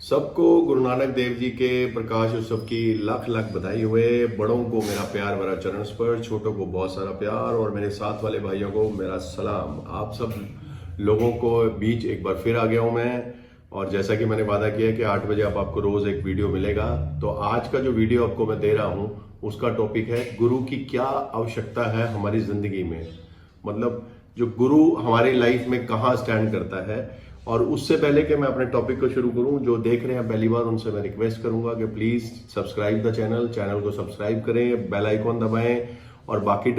सबको गुरु नानक देव जी के प्रकाश उत्सव की लाख लाख बधाई हुए। बड़ों को मेरा प्यार भरा चरण स्पर्श, छोटों को बहुत सारा प्यार और मेरे साथ वाले भाइयों को मेरा सलाम। आप सब लोगों को बीच एक बार फिर आ गया हूं मैं। और जैसा कि मैंने वादा किया कि 8 बजे आपको रोज एक वीडियो मिलेगा, तो आज का जो वीडियो आपको मैं दे रहा हूं उसका टॉपिक है गुरु की क्या आवश्यकता है हमारी जिंदगी में। मतलब जो गुरु हमारी लाइफ में कहाँ स्टैंड करता है। और उससे पहले कि मैं अपने टॉपिक को शुरू करूं, जो देख रहे हैं पहली बार उनसे मैं रिक्वेस्ट करूंगा कि प्लीज सब्सक्राइब द चैनल को सब्सक्राइब करें, बेल आइकॉन दबाएं और बाकी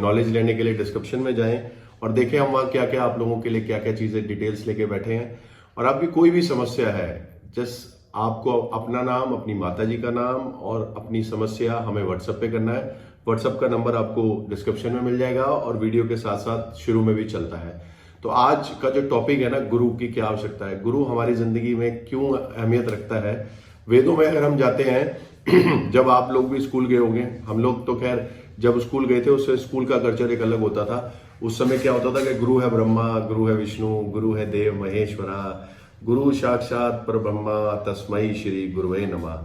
नॉलेज लेने के लिए डिस्क्रिप्शन में जाएं और देखें हम वहाँ क्या क्या आप लोगों के लिए क्या क्या चीजें डिटेल्स लेके बैठे हैं। और आपकी कोई भी समस्या है, जस्ट आपको अपना नाम, अपनी माता जी का नाम और अपनी समस्या हमें व्हाट्सएप पे करना है। व्हाट्सएप का नंबर आपको डिस्क्रिप्शन में मिल जाएगा और वीडियो के साथ साथ शुरू में भी चलता है। तो आज का जो टॉपिक है ना, गुरु की क्या आवश्यकता है, गुरु हमारी जिंदगी में क्यों अहमियत रखता है। वेदों में अगर हम जाते हैं जब आप लोग भी स्कूल गए होंगे, हम लोग तो खैर जब स्कूल गए थे उससे स्कूल का कल्चर एक अलग होता था। उस समय क्या होता था कि गुरु है ब्रह्मा, गुरु है विष्णु, गुरु है देव महेश्वरा, गुरु साक्षात पर ब्रह्मा तस्मै श्री गुरुवे नमः।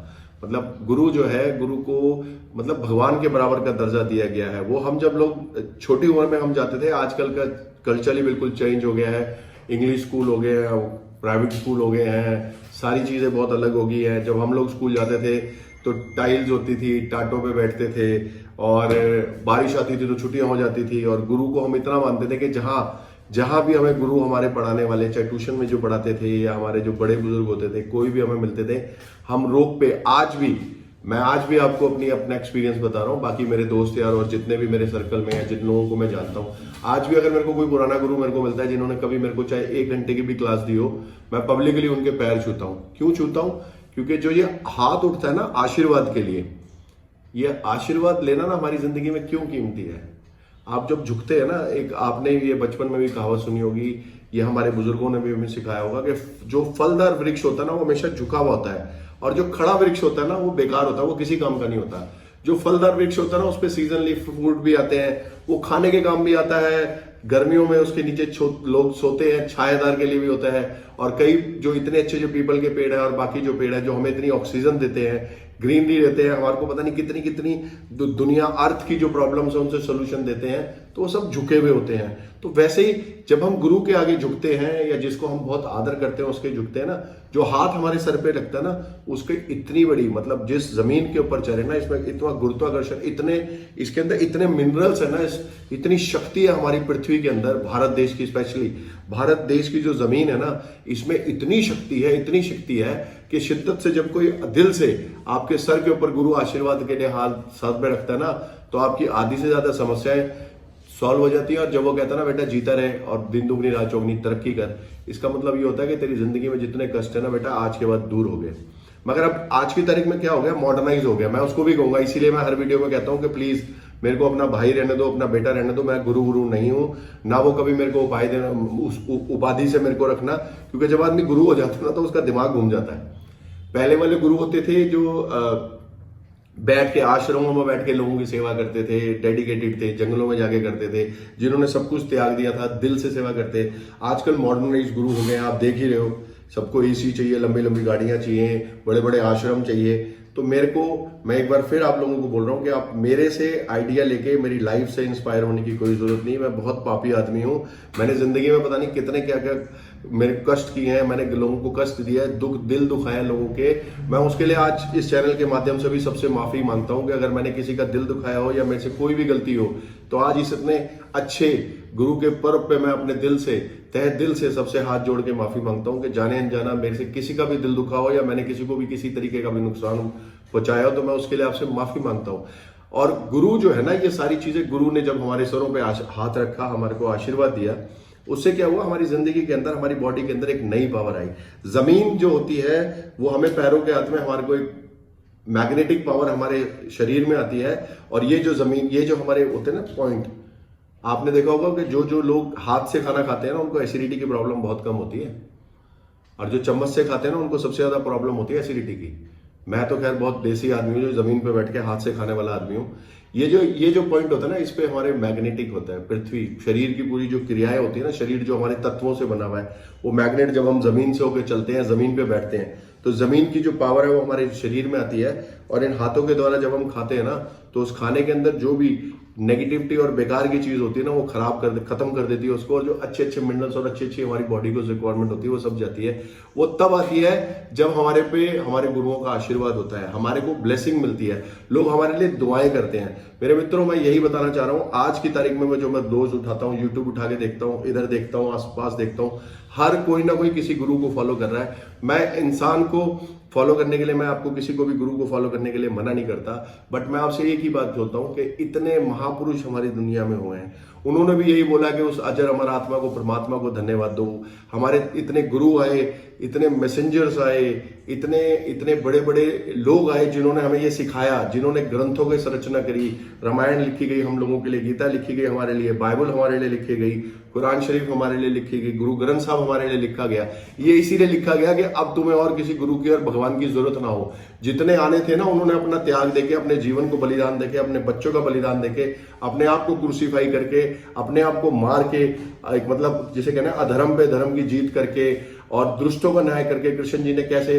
मतलब गुरु जो है, गुरु को मतलब भगवान के बराबर का दर्जा दिया गया है। वो हम जब लोग छोटी उम्र में हम जाते थे, आजकल का कल्चर ही बिल्कुल चेंज हो गया है। इंग्लिश स्कूल हो गए हैं, प्राइवेट स्कूल हो गए हैं, सारी चीजें बहुत अलग हो गई हैं। जब हम लोग स्कूल जाते थे तो टाइल्स होती थी, टाटों पे बैठते थे और बारिश आती थी तो छुट्टियां हो जाती थी। और गुरु को हम इतना मानते थे कि जहां जहां भी हमें गुरु हमारे पढ़ाने वाले, चाहे ट्यूशन में जो पढ़ाते थे या हमारे जो बड़े बुजुर्ग होते थे, कोई भी हमें मिलते थे, हम रोक पे मैं आज भी आपको अपना एक्सपीरियंस बता रहा हूँ। बाकी मेरे दोस्त यार और जितने भी मेरे सर्कल में हैं, जिन लोगों को मैं जानता हूँ, आज भी अगर मेरे को कोई पुराना गुरु मेरे को मिलता है जिन्होंने कभी मेरे को चाहे 1 घंटे की भी क्लास दी हो, मैं पब्लिकली उनके पैर छूता हूँ। क्यों छूता हूँ? क्योंकि जो ये हाथ उठता है ना आशीर्वाद के लिए, ये आशीर्वाद लेना ना हमारी जिंदगी में क्यों कीमती है। आप जब झुकते हैं ना, एक आपने ये बचपन में भी कहावत सुनी होगी, ये हमारे बुजुर्गों ने भी हमें सिखाया होगा कि जो फलदार वृक्ष होता है ना वो हमेशा झुका हुआ होता है, और जो खड़ा वृक्ष होता है ना वो बेकार होता है, वो किसी काम का नहीं होता। जो फलदार वृक्ष होता है ना उस पर सीजनली फ्रूट भी आते हैं, वो खाने के काम भी आता है, गर्मियों में उसके नीचे लोग सोते हैं, छायादार के लिए भी होता है। और कई जो इतने अच्छे जो पीपल के पेड़ है और बाकी जो पेड़ है जो हमें इतनी ऑक्सीजन देते हैं, ग्रीनरी देते हैं, हमारे को पता नहीं कितनी कितनी दुनिया अर्थ की जो प्रॉब्लम्स है उनसे सोल्यूशन देते हैं, तो वो सब झुके हुए होते हैं। तो वैसे ही जब हम गुरु के आगे झुकते हैं या जिसको हम बहुत आदर करते हैं उसके झुकते हैं ना, जो हाथ हमारे सर पे लगता है ना, उसके इतनी बड़ी मतलब जिस जमीन के ऊपर चले ना, इसमें इतना गुरुत्वाकर्षण, इतने इसके अंदर इतने मिनरल्स है ना, इतनी शक्ति है हमारी पृथ्वी के अंदर, भारत देश की, स्पेशली भारत देश की जो जमीन है ना, इसमें इतनी शक्ति है कि शिद्दत से जब कोई दिल से आपके सर के ऊपर गुरु आशीर्वाद के लिए हाथ साथ में रखता है ना, तो आपकी आधी से ज्यादा समस्याएं सॉल्व हो जाती है। और जब वो कहता है ना बेटा जीता रहे और दिन दुगनी रात चौगनी तरक्की कर, इसका मतलब ये होता है कि तेरी जिंदगी में जितने कष्ट है ना बेटा आज के बाद दूर हो गए। मगर अब आज की तारीख में क्या हो गया, मॉडर्नाइज हो गया, मैं उसको भी कहूंगा। इसीलिए मैं हर वीडियो में कहता हूं कि प्लीज मेरे को अपना भाई रहने दो, अपना बेटा रहने दो। मैं गुरु नहीं हूं ना, वो कभी मेरे को उपाधि देना, उस उपाधि से मेरे को रखना। क्योंकि जब आदमी गुरु हो जाता है ना तो उसका दिमाग घूम जाता है। पहले वाले गुरु होते थे जो बैठ के आश्रमों में बैठ के लोगों की सेवा करते थे, डेडिकेटेड थे, जंगलों में जाके करते थे, जिन्होंने सब कुछ त्याग दिया था, दिल से सेवा करते। आजकल मॉडर्नाइज गुरु हो गए, आप देख ही रहे हो, सबको एसी चाहिए, लंबी लंबी गाड़ियां चाहिए, बड़े बड़े आश्रम चाहिए। तो मैं एक बार फिर आप लोगों को बोल रहा हूं कि आप मेरे से आइडिया लेके, मेरी लाइफ से इंस्पायर होने की कोई जरूरत नहीं। मैं बहुत पापी आदमी हूं, मैंने जिंदगी में पता नहीं कितने क्या क्या मेरे कष्ट किए हैं, मैंने लोगों को कष्ट दिया है, दिल दुखाए लोगों के। मैं उसके लिए आज इस चैनल के माध्यम से भी सबसे माफी मांगता हूं कि अगर मैंने किसी का दिल दुखाया हो या मेरे से कोई भी गलती हो, तो आज इस इतने अच्छे गुरु के पर्व पे मैं अपने दिल से, तहे दिल से सबसे हाथ जोड़ के माफी मांगता हूं कि जाने अनजाना मेरे से किसी का भी दिल दुखा हो या मैंने किसी को भी किसी तरीके का भी नुकसान पहुंचाया हो, तो मैं उसके लिए आपसे माफी मांगता हूं। और गुरु जो है ना, ये सारी चीजें गुरु ने जब हमारे सरों पे हाथ रखा, हमारे को आशीर्वाद दिया, उससे क्या हुआ, हमारी जिंदगी के अंदर, हमारी बॉडी के अंदर एक नई पावर आई। जमीन जो होती है वो हमें पैरों के हाथ में, हमारे को एक मैग्नेटिक पावर हमारे शरीर में आती है। और ये जो जमीन, ये जो हमारे होते हैं ना पॉइंट, आपने देखा होगा कि जो लोग हाथ से खाना खाते हैं ना उनको एसिडिटी की प्रॉब्लम बहुत कम होती है, और जो चम्मच से खाते हैं ना उनको सबसे ज्यादा प्रॉब्लम होती है एसिडिटी की। मैं तो खैर बहुत देसी आदमी हूँ, जो जमीन पे बैठ के हाथ से खाने वाला आदमी हूँ। ये जो पॉइंट होता है ना, इस पे हमारे मैग्नेटिक होता है। पृथ्वी, शरीर की पूरी जो क्रियाएं होती है ना, शरीर जो हमारे तत्वों से बना हुआ है, वो मैग्नेट जब हम जमीन से होकर चलते हैं, जमीन पे बैठते हैं, तो जमीन की जो पावर है वो हमारे शरीर में आती है। और इन हाथों के द्वारा जब हम खाते हैं ना, तो उस खाने के अंदर जो भी नेगेटिविटी और बेकार की चीज होती है ना, वो खत्म कर देती है उसको। और जो अच्छे अच्छे मिनरल्स और अच्छी अच्छी हमारी बॉडी को रिक्वायरमेंट होती है, वो सब जाती है। वो तब आती है जब हमारे पे हमारे गुरुओं का आशीर्वाद होता है, हमारे को ब्लेसिंग मिलती है, लोग हमारे लिए दुआएं करते हैं। मेरे मित्रों, मैं यही बताना चाह रहा हूं, आज की तारीख में मैं रोज उठाता हूं, यूट्यूब उठा के देखता हूं, इधर देखता हूं, आसपास देखता हूं, हर कोई ना कोई किसी गुरु को फॉलो कर रहा है। मैं इंसान को फॉलो करने के लिए, मैं आपको किसी को भी गुरु को फॉलो करने के लिए मना नहीं करता, बट मैं आपसे एक ही बात बोलता हूं कि इतने महापुरुष हमारी दुनिया में हुए हैं, उन्होंने भी यही बोला कि उस अजर अमर आत्मा को, परमात्मा को धन्यवाद दो। हमारे इतने गुरु आए, इतने मैसेंजर्स आए, इतने इतने बड़े बड़े लोग आए जिन्होंने हमें ये सिखाया, जिन्होंने ग्रंथों की संरचना करी। रामायण लिखी गई हम लोगों के लिए, गीता लिखी गई हमारे लिए, बाइबल हमारे लिए लिखी गई, कुरान शरीफ हमारे लिए लिखी गई, गुरु ग्रंथ साहब हमारे लिए लिखा गया। ये इसीलिए लिखा गया कि अब तुम्हें और किसी गुरु की और भगवान की जरूरत ना हो। जितने आने थे ना, उन्होंने अपना त्याग देके, अपने जीवन को बलिदान देके, अपने बच्चों का बलिदान देके, अपने आप को क्रूसीफाई करके, अपने आप को मार के, एक मतलब जिसे कहना है अधर्म पे धर्म की जीत करके और दुष्टों का न्याय करके, कृष्ण जी ने कैसे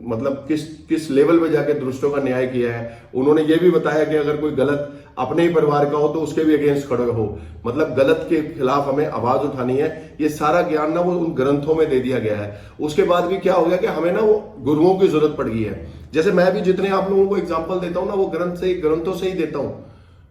मतलब किस लेवल पे जाके दुष्टों का न्याय किया है। उन्होंने ये भी बताया कि अगर कोई गलत अपने ही परिवार का हो तो उसके भी अगेंस्ट खड़े हो, मतलब गलत के खिलाफ हमें आवाज उठानी है। ये सारा ज्ञान ना वो उन ग्रंथों में दे दिया गया है। उसके बाद भी क्या हो गया कि हमें ना वो गुरुओं की जरूरत पड़ गई है। जैसे मैं भी जितने आप लोगों को एग्जाम्पल देता हूं ना, वो ग्रंथों से ही देता हूं।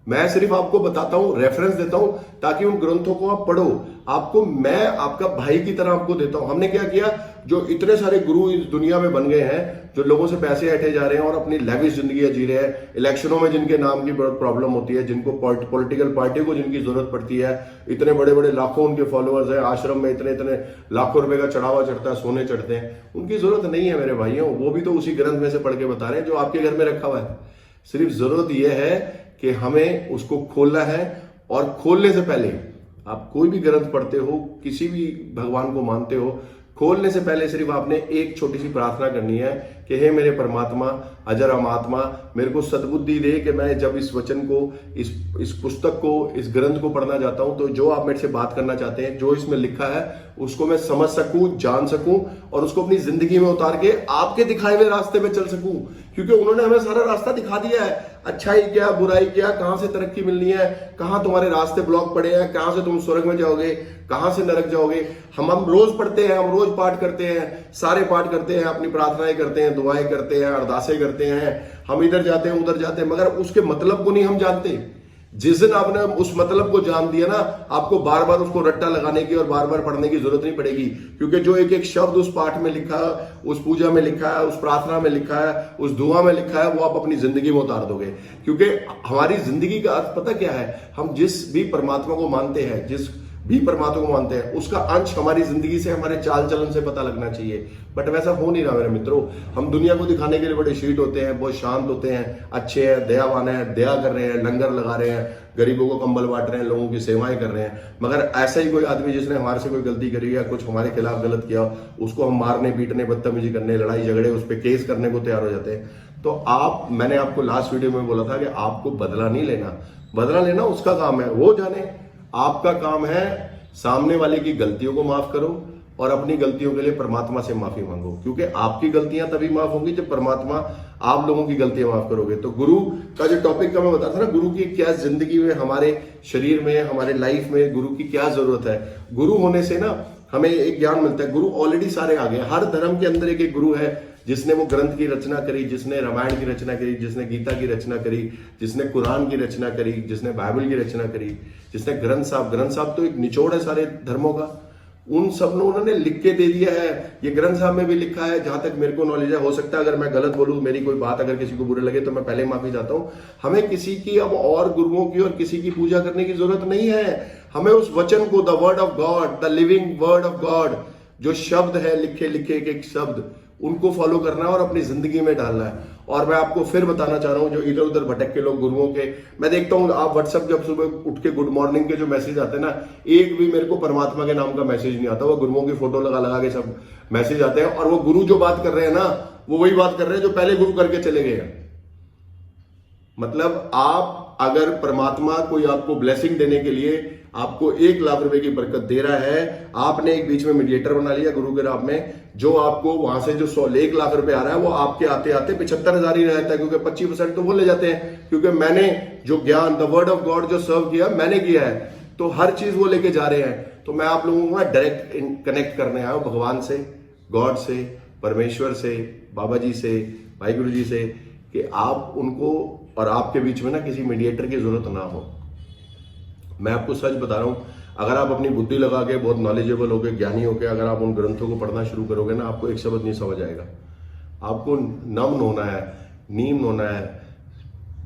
मैं सिर्फ आपको बताता हूं, रेफरेंस देता हूं, ताकि उन ग्रंथों को आप पढ़ो। आपको मैं आपका भाई की तरह आपको देता हूं। हमने क्या किया, जो इतने सारे गुरु इस दुनिया में बन गए हैं, जो लोगों से पैसे ऐंठे जा रहे हैं और अपनी लेविश जिंदगी जी रहे हैं, इलेक्शनों में जिनके नाम की बहुत प्रॉब्लम होती है, जिनको पॉलिटिकल पार्टी को जिनकी जरूरत पड़ती है, इतने बड़े बड़े लाखों उनके फॉलोअर्स हैं, आश्रम में इतने इतने लाखों रुपए का चढ़ावा चढ़ता है, सोने चढ़ते हैं, उनकी जरूरत नहीं है मेरे भाइयों। वो भी तो उसी ग्रंथ में से पढ़ के बता रहे हैं जो आपके घर में रखा हुआ है। सिर्फ जरूरत यह है कि हमें उसको खोलना है। और खोलने से पहले आप कोई भी ग्रंथ पढ़ते हो, किसी भी भगवान को मानते हो, खोलने से पहले सिर्फ आपने एक छोटी सी प्रार्थना करनी है कि हे मेरे परमात्मा, अजर अमात्मा, मेरे को सद्बुद्धि दे कि मैं जब इस वचन को, इस पुस्तक को, इस ग्रंथ को पढ़ना चाहता हूं, तो जो आप मेरे से बात करना चाहते हैं, जो इसमें लिखा है, उसको मैं समझ सकूं, जान सकूं और उसको अपनी जिंदगी में उतार के आपके दिखाए हुए रास्ते पे चल सकूं। क्योंकि उन्होंने हमें सारा रास्ता दिखा दिया है, अच्छाई क्या, बुराई क्या, कहां से तरक्की मिलनी है, कहां तुम्हारे रास्ते ब्लॉक पड़े हैं, कहां से तुम स्वर्ग में जाओगे, कहां से नरक जाओगे। हम रोज पढ़ते हैं, हम रोज पाठ करते हैं, सारे पाठ करते हैं, अपनी प्रार्थनाएं करते हैं, दुआएं करते हैं, अरदासें करते हैं, हम इधर जाते हैं, उधर जाते हैं, मगर उसके मतलब को नहीं हम जानते। जिस दिन आपने उस मतलब को जान दिया ना, आपको बार बार उसको रट्टा लगाने की और बार बार पढ़ने की जरूरत नहीं पड़ेगी। क्योंकि जो एक एक शब्द उस पाठ में लिखा है, उस पूजा में लिखा है, उस प्रार्थना में लिखा है, उस दुआ में लिखा है, वो आप अपनी जिंदगी में उतार दोगे। क्योंकि हमारी जिंदगी का अर्थ पता क्या है, हम जिस भी परमात्मा को मानते हैं, जिस भी परमात्मा को मानते हैं, उसका अंश हमारी जिंदगी से, हमारे चाल चलन से पता लगना चाहिए। बट वैसा हो नहीं रहा मेरे मित्रों। हम दुनिया को दिखाने के लिए बड़े शीट होते हैं, बहुत शांत होते हैं, अच्छे हैं, दयावान हैं, दया कर रहे हैं, लंगर लगा रहे हैं, गरीबों को कंबल बांट रहे हैं, लोगों की सेवाएं कर रहे हैं। मगर ऐसा ही कोई आदमी जिसने हमारे से कोई गलती करी या कुछ हमारे खिलाफ गलत किया, उसको हम मारने, पीटने, बदतमीजी करने, लड़ाई झगड़े, उस पर केस करने को तैयार हो जाते हैं। तो मैंने आपको लास्ट वीडियो में बोला था कि आपको बदला नहीं लेना, बदला लेना उसका काम है, वो जाने। आपका काम है सामने वाले की गलतियों को माफ करो और अपनी गलतियों के लिए परमात्मा से माफी मांगो। क्योंकि आपकी गलतियां तभी माफ होंगी जब परमात्मा आप लोगों की गलतियां माफ करोगे। तो गुरु का जो टॉपिक का मैं बता था ना, गुरु की क्या जिंदगी में, हमारे शरीर में, हमारे लाइफ में गुरु की क्या जरूरत है। गुरु होने से ना हमें एक ज्ञान मिलता है। गुरु ऑलरेडी सारे आ गए। हर धर्म के अंदर एक गुरु है, जिसने वो ग्रंथ की रचना करी, जिसने रामायण की रचना करी, जिसने गीता की रचना करी, जिसने कुरान की रचना करी, जिसने बाइबल की रचना करी, जिसने ग्रंथ साहब तो एक निचोड़ है सारे धर्मों का। उन सब ने उन्होंने लिख के दे दिया है। ये ग्रंथ साहब में भी लिखा है, जहां तक मेरे को नॉलेज है। हो सकता है अगर मैं गलत बोलूं, मेरी कोई बात अगर किसी को बुरे लगे तो मैं पहले माफी चाहता हूं। हमें किसी की अब और गुरुओं की और किसी की पूजा करने की जरूरत नहीं है। हमें उस वचन को, the word of God, the living word of God, जो शब्द है, लिखे लिखे एक शब्द, उनको फॉलो करना है और अपनी जिंदगी में डालना है। और मैं आपको फिर बताना चाह रहा हूं, जो इधर उधर भटक के लोग गुरुओं के, मैं देखता हूं आप व्हाट्सएप जब सुबह उठ के गुड मॉर्निंग के जो मैसेज आते हैं ना, एक भी मेरे को परमात्मा के नाम का मैसेज नहीं आता। वो गुरुओं की फोटो लगा लगा के सब मैसेज आते हैं। और वो गुरु जो बात कर रहे हैं ना, वो वही बात कर रहे हैं जो पहले गुरु करके चले गए हैं। मतलब आप अगर परमात्मा कोई आपको ब्लेसिंग देने के लिए आपको 1 लाख रुपए की बरकत दे रहा है, आपने एक बीच में मीडिएटर बना लिया गुरु के नाम में, जो आपको वहां से जो 1 लाख रुपए आ रहा है वो आपके आते आते 75,000 ही रहता है, क्योंकि 25% तो वो ले जाते हैं, क्योंकि मैंने जो ज्ञान द वर्ड ऑफ गॉड जो सर्व किया मैंने किया है, तो हर चीज वो लेके जा रहे हैं। तो मैं आप लोगों को डायरेक्ट कनेक्ट करने आया हूं भगवान से, गॉड से, परमेश्वर से, बाबा जी से, भाई गुरु जी से, कि आप उनको और आपके बीच में ना किसी मीडिएटर की जरूरत ना हो। मैं आपको सच बता रहा हूं, अगर आप अपनी बुद्धि लगा के बहुत नॉलेजेबल हो गए, ज्ञानी हो के अगर आप उन ग्रंथों को पढ़ना शुरू करोगे ना, आपको एक शब्द नहीं समझ आएगा। आपको नम्न होना है, नीम होना है,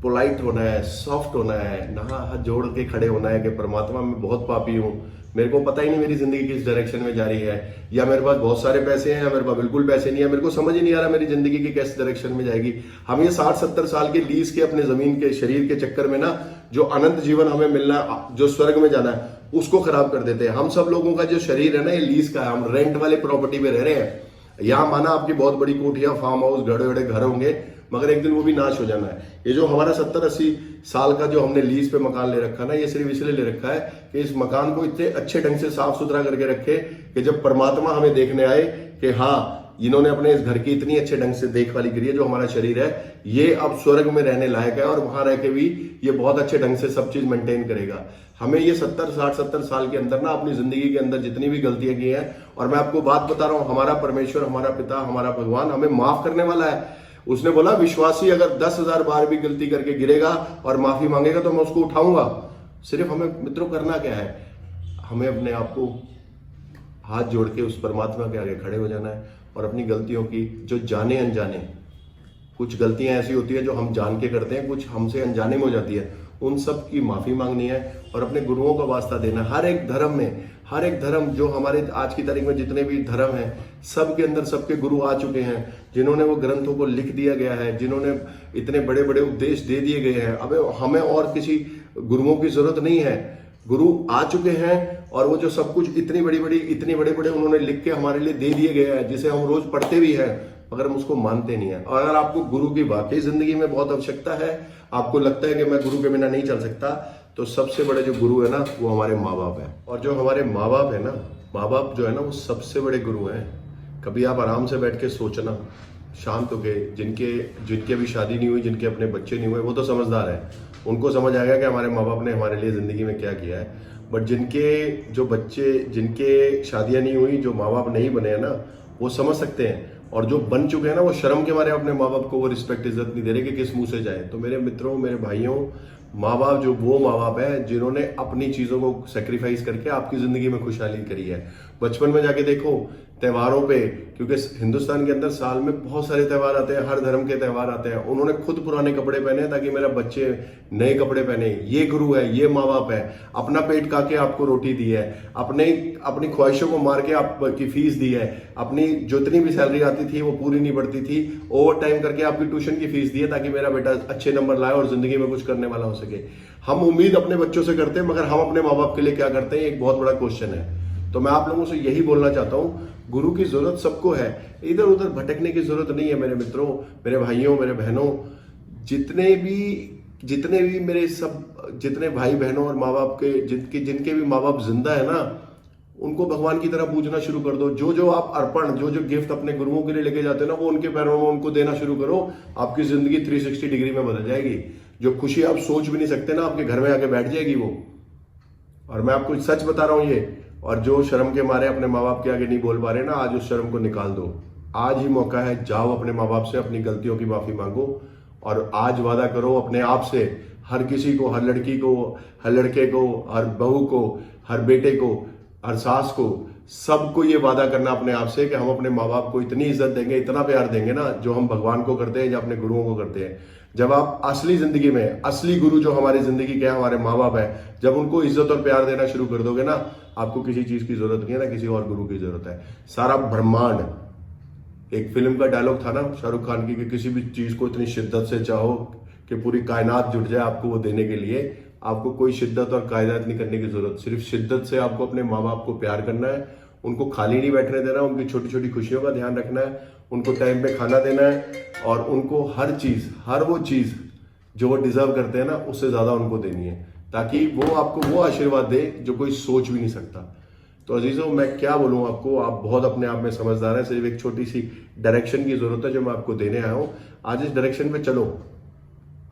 पोलाइट होना है, सॉफ्ट होना है, नहा हाथ जोड़ के खड़े होना है कि परमात्मा मैं बहुत पापी हूं, मेरे को पता ही नहीं मेरी जिंदगी किस डायरेक्शन में जा रही है, या मेरे पास बहुत सारे पैसे हैं या मेरे पास बिल्कुल पैसे नहीं है, मेरे को समझ ही नहीं आ रहा मेरी जिंदगी की किस डायरेक्शन में जाएगी। हम ये 60-70 साल के लीज के अपने जमीन के शरीर के चक्कर में ना, जो अनंत जीवन हमें मिलना है, जो स्वर्ग में जाना है, उसको खराब कर देते हैं। हम सब लोगों का जो शरीर है ना, ये लीज का है, हम रेंट वाले प्रॉपर्टी में रह रहे हैं। यहाँ माना आपकी बहुत बड़ी कोठियां, फार्म हाउस, बड़े बड़े घर होंगे, मगर एक दिन वो भी नाश हो जाना है। ये जो हमारा 70-80 साल का जो हमने लीज पे मकान ले रखा ना, ये सिर्फ इसलिए ले रखा है कि इस मकान को इतने अच्छे ढंग से साफ सुथरा करके रखे कि जब परमात्मा हमें देखने आए कि हाँ, इन्होंने अपने इस घर की इतनी अच्छे ढंग से देखभाली करी है, जो हमारा शरीर है ये अब स्वर्ग में रहने लायक है, और वहां रह के भी ये बहुत अच्छे ढंग से सब चीज मेंटेन करेगा। हमें ये 70 साल के अंदर ना अपनी जिंदगी के अंदर जितनी भी गलतियां की हैं, और मैं आपको बात बता रहा हूं, हमारा परमेश्वर, हमारा पिता, हमारा भगवान हमें माफ करने वाला है। उसने बोला विश्वासी अगर 10,000 बार भी गलती करके गिरेगा और माफी मांगेगा तो मैं उसको उठाऊंगा। सिर्फ हमें मित्रों करना क्या है, हमें अपने आप को हाथ जोड़ के उस परमात्मा के आगे खड़े हो जाना है, और अपनी गलतियों की, जो जाने अनजाने, कुछ गलतियां ऐसी होती है जो हम जान के करते हैं, कुछ हमसे अनजाने में हो जाती है, उन सब की माफी मांगनी है और अपने गुरुओं का वास्ता देना। हर एक धर्म में, हर एक धर्म जो हमारे आज की तारीख में जितने भी धर्म हैं, सब के अंदर सबके गुरु आ चुके हैं, जिन्होंने वो ग्रंथों को लिख दिया गया है, जिन्होंने इतने बड़े बड़े उपदेश दे दिए गए हैं। अब हमें और किसी गुरुओं की जरूरत नहीं है, गुरु आ चुके हैं, और वो जो सब कुछ इतने बड़े बड़े उन्होंने लिख के हमारे लिए दे दिए गए हैं, जिसे हम रोज पढ़ते भी हैं, मगर हम उसको मानते नहीं है। और अगर आपको गुरु की वाकई जिंदगी में बहुत आवश्यकता है, आपको लगता है कि मैं गुरु के बिना नहीं चल सकता, तो सबसे बड़े जो गुरु है ना, वो हमारे माँ बाप है। और जो हमारे माँ बाप है ना, माँ बाप जो है ना, वो सबसे बड़े गुरु हैं। कभी आप आराम से बैठ के सोचना, शांत होके, जिनकी अभी शादी नहीं हुई, जिनके अपने बच्चे नहीं हुए, वो तो समझदार है, उनको समझ आएगा कि हमारे माँ बाप ने हमारे लिए जिंदगी में क्या किया है। बट जिनके जो बच्चे, जिनके शादियां नहीं हुई, जो माँ बाप नहीं बने हैं ना, वो समझ सकते हैं, और जो बन चुके हैं ना, वो शर्म के मारे अपने माँ बाप को वो रिस्पेक्ट, इज्जत नहीं दे रहे कि किस मुंह से जाए। तो मेरे मित्रों, मेरे भाइयों, माँ बाप जो वो माँ बाप है जिन्होंने अपनी चीजों को सेक्रीफाइस करके आपकी जिंदगी में खुशहाली करी है। बचपन में जाके देखो त्योहारों पे, क्योंकि हिंदुस्तान के अंदर साल में बहुत सारे त्यौहार आते हैं, हर धर्म के त्यौहार आते हैं, उन्होंने खुद पुराने कपड़े पहने ताकि मेरा बच्चे नए कपड़े पहने। ये गुरु है, ये माँ बाप है। अपना पेट खा के आपको रोटी दी है, अपनी ख्वाहिशों को मार के आपकी फीस दी है, अपनी जितनी भी सैलरी आती थी वो पूरी नहीं बढ़ती थी, ओवर टाइम करके आपकी ट्यूशन की फीस दी है ताकि मेरा बेटा अच्छे नंबर लाए और जिंदगी में कुछ करने वाला हो सके। हम उम्मीद अपने बच्चों से करते हैं, मगर हम अपने माँ बाप के लिए क्या करते हैं, एक बहुत बड़ा क्वेश्चन है। तो मैं आप लोगों से यही बोलना चाहता हूं, गुरु की जरूरत सबको है, इधर उधर भटकने की जरूरत नहीं है। मेरे मित्रों, मेरे भाइयों, मेरे बहनों, जितने भी मेरे सब जितने भाई बहनों और माँ बाप के जिनके भी माँ बाप जिंदा है ना, उनको भगवान की तरह पूजना शुरू कर दो। जो आप अर्पण, जो गिफ्ट अपने गुरुओं के लिए लेके जाते हो ना, वो उनके पैरों में उनको देना शुरू करो। आपकी जिंदगी 360 डिग्री में बदल जाएगी। जो खुशी आप सोच भी नहीं सकते ना, आपके घर में आके बैठ जाएगी वो। और मैं आपको सच बता रहा हूं ये, और जो शर्म के मारे अपने माँ बाप के आगे नहीं बोल पा रहे ना, आज उस शर्म को निकाल दो। आज ही मौका है, जाओ अपने माँ बाप से अपनी गलतियों की माफी मांगो, और आज वादा करो अपने आप से, हर किसी को, हर लड़की को, हर लड़के को, हर बहू को, हर बेटे को, हर सास को, सबको ये वादा करना अपने आप से कि हम अपने माँ बाप को इतनी इज्जत देंगे, इतना प्यार देंगे ना, जो हम भगवान को करते हैं या अपने गुरुओं को करते हैं। जब आप असली जिंदगी में, असली गुरु जो हमारी जिंदगी के हमारे माँ बाप है, जब उनको इज्जत और प्यार देना शुरू कर दोगे ना, आपको किसी चीज की जरूरत नहीं है ना, किसी और गुरु की जरूरत है। सारा ब्रह्मांड, एक फिल्म का डायलॉग था ना शाहरुख खान की, कि किसी भी चीज को इतनी शिद्दत से चाहो कि पूरी कायनात जुट जाए आपको वो देने के लिए। आपको कोई शिद्दत और कायनात नहीं करने की जरूरत, सिर्फ शिद्दत से आपको अपने माँ बाप को प्यार करना है, उनको खाली नहीं बैठने देना, उनकी छोटी छोटी खुशियों का ध्यान रखना है, उनको टाइम पे खाना देना है और उनको हर चीज़, हर वो चीज़ जो वो डिजर्व करते हैं ना, उससे ज़्यादा उनको देनी है, ताकि वो आपको वो आशीर्वाद दे जो कोई सोच भी नहीं सकता। तो अजीज़ों, मैं क्या बोलूँ आपको, आप बहुत अपने आप में समझदार हैं। सिर्फ एक छोटी सी डायरेक्शन की ज़रूरत है जो मैं आपको देने आया हूँ। आज इस डायरेक्शन पे चलो,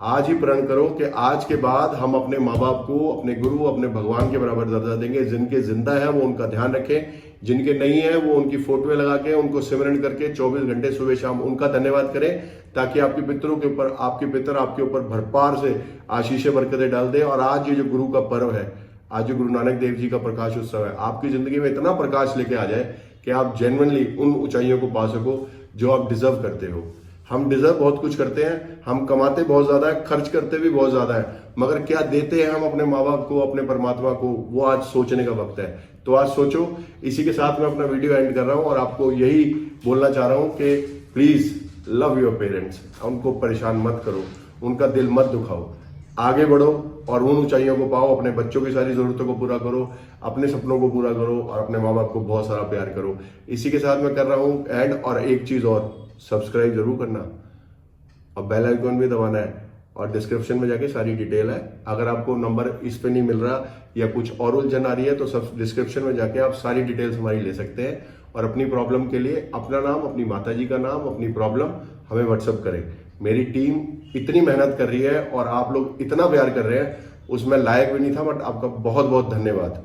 आज ही प्रण करो कि आज के बाद हम अपने माँ बाप को, अपने गुरु, अपने भगवान के बराबर दर्जा देंगे। जिनके जिंदा है वो उनका ध्यान रखें, जिनके नहीं है वो उनकी फोटोएं लगा के, उनको सिमरन करके 24 घंटे सुबह शाम उनका धन्यवाद करें, ताकि आपके पितरों के ऊपर, आपके पितर आपके ऊपर भरपार से आशीषें बरकतें डाल दे। और आज ये जो गुरु का पर्व है, आज जो गुरु नानक देव जी का प्रकाश उत्सव है, आपकी जिंदगी में इतना प्रकाश लेके आ जाए कि आप जेन्युइनली उन ऊंचाइयों को पा सको जो आप डिजर्व करते हो। हम डिजर्व बहुत कुछ करते हैं, हम कमाते बहुत ज्यादा है, खर्च करते भी बहुत ज्यादा है, मगर क्या देते हैं हम अपने माँ बाप को, अपने परमात्मा को, वो आज सोचने का वक्त है। तो आज सोचो। इसी के साथ मैं अपना वीडियो एंड कर रहा हूं और आपको यही बोलना चाह रहा हूं कि प्लीज लव योर पेरेंट्स। उनको परेशान मत करो, उनका दिल मत दुखाओ, आगे बढ़ो और उन ऊंचाइयों को पाओ। अपने बच्चों की सारी जरूरतों को पूरा करो, अपने सपनों को पूरा करो और अपने माँ बाप को बहुत सारा प्यार करो। इसी के साथ मैं कर रहा हूँ एंड। और एक चीज और, सब्सक्राइब जरूर करना और बेल आइकन भी दबाना है। और डिस्क्रिप्शन में जाके सारी डिटेल है। अगर आपको नंबर इस पे नहीं मिल रहा या कुछ और उलझन आ रही है तो सब डिस्क्रिप्शन में जाके आप सारी डिटेल्स हमारी ले सकते हैं। और अपनी प्रॉब्लम के लिए अपना नाम, अपनी माताजी का नाम, अपनी प्रॉब्लम हमें व्हाट्सअप करें। मेरी टीम इतनी मेहनत कर रही है और आप लोग इतना प्यार कर रहे हैं, उसमें लायक भी नहीं था, बट आपका बहुत बहुत धन्यवाद।